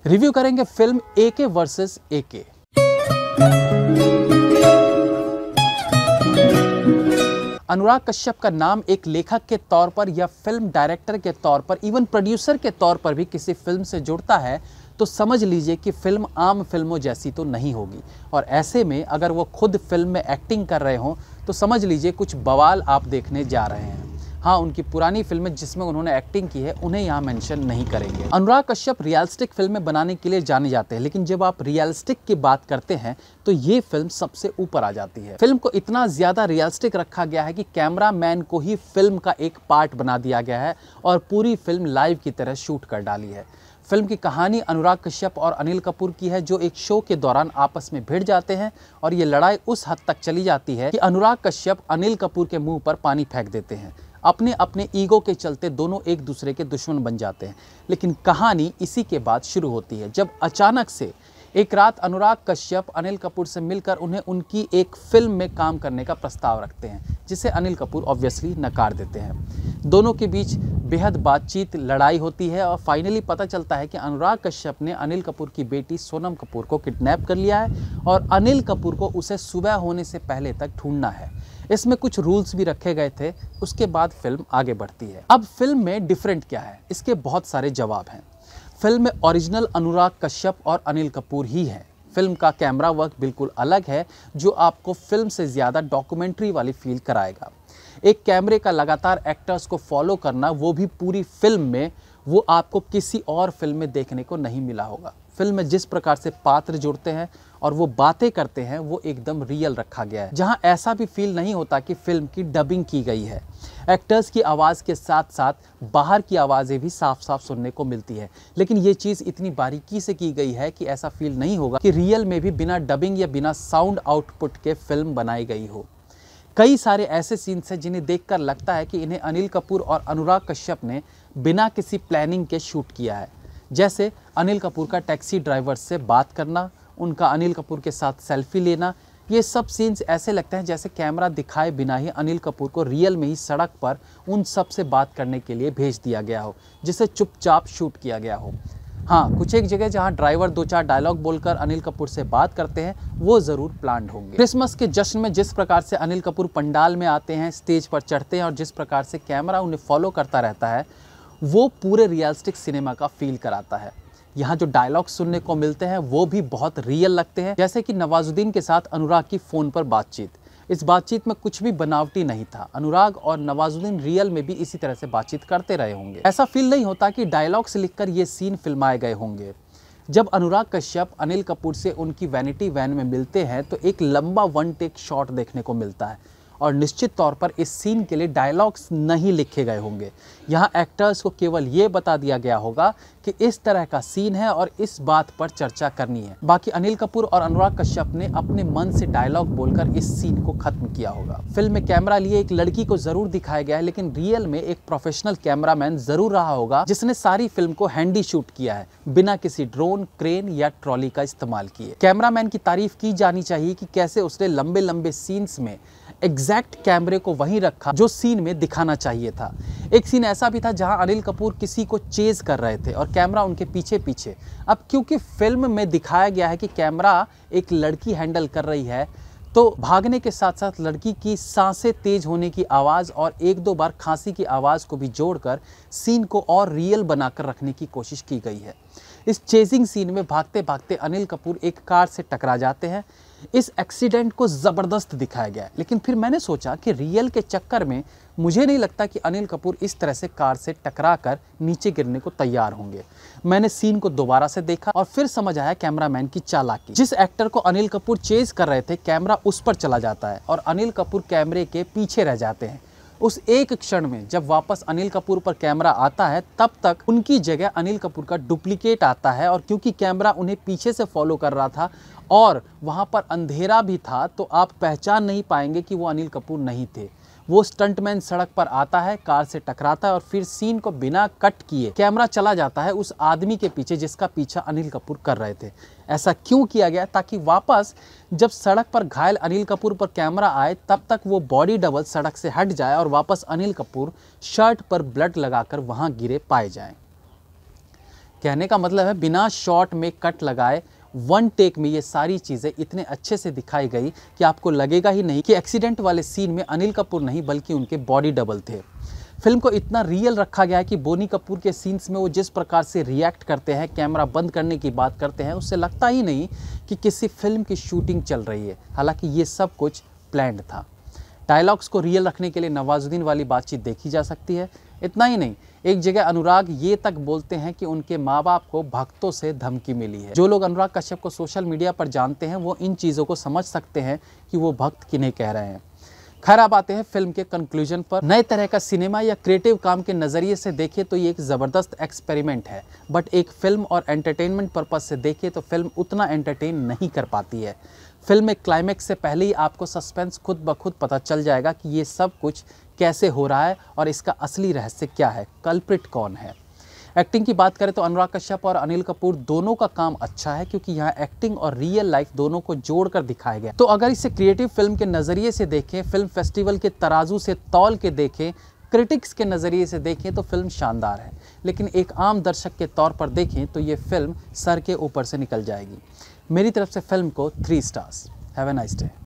Review करेंगे film एके versus एके। अनुराग कश्यप का नाम एक लेखक के तौर पर या फिल्म डायरेक्टर के तौर पर, इवन प्रोड्यूसर के तौर पर भी किसी फिल्म से जुड़ता है तो समझ लीजिए कि फिल्म आम फिल्मों जैसी तो नहीं होगी। और ऐसे में अगर वो खुद फिल्म में एक्टिंग कर रहे हों तो समझ लीजिए कुछ बवाल आप देखने जा रहे हैं। हाँ, उनकी पुरानी फिल्में जिसमें उन्होंने एक्टिंग की है उन्हें यहाँ मेंशन नहीं करेंगे। अनुराग कश्यप रियलिस्टिक फिल्में बनाने के लिए जाने जाते हैं, लेकिन जब आप रियलिस्टिक की बात करते हैं तो ये फिल्म सबसे ऊपर आ जाती है। फिल्म को इतना ज्यादा रियलिस्टिक रखा गया है कि कैमरामैन को ही फिल्म का एक पार्ट बना दिया गया है और पूरी फिल्म लाइव की तरह शूट कर डाली है। फिल्म की कहानी अनुराग कश्यप और अनिल कपूर की है, जो एक शो के दौरान आपस में भिड़ जाते हैं और ये लड़ाई उस हद तक चली जाती है कि अनुराग कश्यप अनिल कपूर के मुंह पर पानी फेंक देते हैं। अपने अपने ईगो के चलते दोनों एक दूसरे के दुश्मन बन जाते हैं। लेकिन कहानी इसी के बाद शुरू होती है जब अचानक से एक रात अनुराग कश्यप अनिल कपूर से मिलकर उन्हें उनकी एक फिल्म में काम करने का प्रस्ताव रखते हैं, जिसे अनिल कपूर ऑब्वियसली नकार देते हैं। दोनों के बीच बेहद बातचीत, लड़ाई होती है और फाइनली पता चलता है कि अनुराग कश्यप ने अनिल कपूर की बेटी सोनम कपूर को किडनैप कर लिया है और अनिल कपूर को उसे सुबह होने से पहले तक ढूंढना है। इसमें कुछ रूल्स भी रखे गए थे। उसके बाद फिल्म आगे बढ़ती है। अब फिल्म में डिफरेंट क्या है, इसके बहुत सारे जवाब हैं। फिल्म में ओरिजिनल अनुराग कश्यप और अनिल कपूर ही है। फिल्म का कैमरा वर्क बिल्कुल अलग है, जो आपको फिल्म से ज़्यादा डॉक्यूमेंट्री वाली फील कराएगा। एक कैमरे का लगातार एक्टर्स को फॉलो करना, वो भी पूरी फिल्म में, वो आपको किसी और फिल्म में देखने को नहीं मिला होगा। फिल्म में जिस प्रकार से पात्र जुड़ते हैं और वो बातें करते हैं वो एकदम रियल रखा गया है, जहां ऐसा भी फील नहीं होता कि फिल्म की डबिंग की गई है। एक्टर्स की आवाज़ के साथ साथ बाहर की आवाज़ें भी साफ साफ सुनने को मिलती है, लेकिन ये चीज़ इतनी बारीकी से की गई है कि ऐसा फील नहीं होगा कि रियल में भी बिना डबिंग या बिना साउंड आउटपुट के फिल्म बनाई गई हो। कई सारे ऐसे सीन्स हैं जिन्हें देखकर लगता है कि इन्हें अनिल कपूर और अनुराग कश्यप ने बिना किसी प्लानिंग के शूट किया है। जैसे अनिल कपूर का टैक्सी ड्राइवर से बात करना, उनका अनिल कपूर के साथ सेल्फी लेना, ये सब सीन्स ऐसे लगते हैं जैसे कैमरा दिखाए बिना ही अनिल कपूर को रियल में ही सड़क पर उन सब से बात करने के लिए भेज दिया गया हो, जिसे चुपचाप शूट किया गया हो। हाँ, कुछ एक जगह जहाँ ड्राइवर 2-4 डायलॉग बोलकर अनिल कपूर से बात करते हैं वो ज़रूर प्लान्ड होंगे। क्रिसमस के जश्न में जिस प्रकार से अनिल कपूर पंडाल में आते हैं, स्टेज पर चढ़ते हैं और जिस प्रकार से कैमरा उन्हें फॉलो करता रहता है, वो पूरे रियलिस्टिक सिनेमा का फील कराता है। यहाँ जो डायलॉग सुनने को मिलते हैं वो भी बहुत रियल लगते हैं, जैसे कि नवाजुद्दीन के साथ अनुराग की फ़ोन पर बातचीत। इस बातचीत में कुछ भी बनावटी नहीं था। अनुराग और नवाजुद्दीन रियल में भी इसी तरह से बातचीत करते रहे होंगे। ऐसा फील नहीं होता कि डायलॉग से लिखकर ये सीन फिल्माए गए होंगे। जब अनुराग कश्यप अनिल कपूर से उनकी वैनिटी वैन में मिलते हैं तो एक लंबा वन टेक शॉट देखने को मिलता है और निश्चित तौर पर इस सीन के लिए डायलॉग्स नहीं लिखे गए होंगे। यहाँ एक्टर्स को केवल ये बता दिया गया होगा कि इस तरह का सीन है और इस बात पर चर्चा करनी है। बाकी अनिल कपूर और अनुराग कश्यप ने अपने मन से डायलॉग बोलकर इस सीन को खत्म किया होगा। फिल्म में कैमरा लिए एक लड़की को जरूर दिखाया गया है, लेकिन रियल में एक प्रोफेशनल कैमरामैन जरूर रहा होगा जिसने सारी फिल्म को हैंडी शूट किया है, बिना किसी ड्रोन, क्रेन या ट्रॉली का इस्तेमाल किए। कैमरामैन की तारीफ की जानी चाहिए कि कैसे उसने लंबे लंबे सीन्स में एग्जैक्ट कैमरे को वहीं रखा जो सीन में दिखाना चाहिए था। एक सीन ऐसा भी था जहां अनिल कपूर किसी को चेज कर रहे थे और कैमरा उनके पीछे पीछे। अब क्योंकि फिल्म में दिखाया गया है कि कैमरा एक लड़की हैंडल कर रही है, तो भागने के साथ साथ लड़की की सांसें तेज होने की आवाज़ और 1-2 बार खांसी की आवाज़ को भी जोड़कर सीन को और रियल बनाकर रखने की कोशिश की गई है। इस चेजिंग सीन में भागते भागते अनिल कपूर एक कार से टकरा जाते हैं। इस एक्सीडेंट को ज़बरदस्त दिखाया गया है, लेकिन फिर मैंने सोचा कि रियल के चक्कर में मुझे नहीं लगता कि अनिल कपूर इस तरह से कार से टकराकर नीचे गिरने को तैयार होंगे। मैंने सीन को दोबारा से देखा और फिर समझ आया कैमरामैन की चालाकी। जिस एक्टर को अनिल कपूर चेज कर रहे थे, कैमरा उस पर चला जाता है और अनिल कपूर कैमरे के पीछे रह जाते हैं। उस एक क्षण में जब वापस अनिल कपूर पर कैमरा आता है, तब तक उनकी जगह अनिल कपूर का डुप्लीकेट आता है और क्योंकि कैमरा उन्हें पीछे से फॉलो कर रहा था और वहां पर अंधेरा भी था, तो आप पहचान नहीं पाएंगे कि वो अनिल कपूर नहीं थे। वो स्टंटमैन सड़क पर आता है, कार से टकराता है और फिर सीन को बिना कट किए कैमरा चला जाता है उस आदमी के पीछे जिसका पीछा अनिल कपूर कर रहे थे। ऐसा क्यों किया गया? ताकि वापस जब सड़क पर घायल अनिल कपूर पर कैमरा आए, तब तक वो बॉडी डबल सड़क से हट जाए और वापस अनिल कपूर शर्ट पर ब्लड लगाकर वहां गिरे पाए जाएं। कहने का मतलब है बिना शॉट में कट लगाए वन टेक में ये सारी चीज़ें इतने अच्छे से दिखाई गई कि आपको लगेगा ही नहीं कि एक्सीडेंट वाले सीन में अनिल कपूर नहीं बल्कि उनके बॉडी डबल थे। फिल्म को इतना रियल रखा गया है कि बोनी कपूर के सीन्स में वो जिस प्रकार से रिएक्ट करते हैं, कैमरा बंद करने की बात करते हैं, उससे लगता ही नहीं कि किसी फिल्म की शूटिंग चल रही है। हालांकि ये सब कुछ प्लान्ड था। डायलॉग्स को रियल रखने के लिए नवाजुद्दीन वाली बातचीत देखी जा सकती है। इतना ही नहीं, एक जगह अनुराग ये तक बोलते हैं कि उनके माँ बाप को भक्तों से धमकी मिली है। जो लोग अनुराग कश्यप को सोशल मीडिया पर जानते हैं वो इन चीज़ों को समझ सकते हैं कि वो भक्त किन्हें कह रहे हैं। खैर, अब आते हैं फिल्म के कंक्लूजन पर। नए तरह का सिनेमा या क्रिएटिव काम के नज़रिए से देखें तो ये एक ज़बरदस्त एक्सपेरिमेंट है, बट एक फिल्म और एंटरटेनमेंट पर्पज से देखें तो फिल्म उतना एंटरटेन नहीं कर पाती है। फिल्म में क्लाइमैक्स से पहले ही आपको सस्पेंस खुद ब खुद पता चल जाएगा कि ये सब कुछ कैसे हो रहा है और इसका असली रहस्य क्या है, कल्प्रिट कौन है। एक्टिंग की बात करें तो अनुराग कश्यप और अनिल कपूर दोनों का काम अच्छा है, क्योंकि यहाँ एक्टिंग और रियल लाइफ दोनों को जोड़कर दिखाया गया। तो अगर इसे क्रिएटिव फिल्म के नज़रिए से देखें, फिल्म फेस्टिवल के तराजू से तौल के देखें, क्रिटिक्स के नज़रिए से देखें तो फिल्म शानदार है, लेकिन एक आम दर्शक के तौर पर देखें तो ये फिल्म सर के ऊपर से निकल जाएगी। मेरी तरफ से फिल्म को 3 stars. Have a nice day.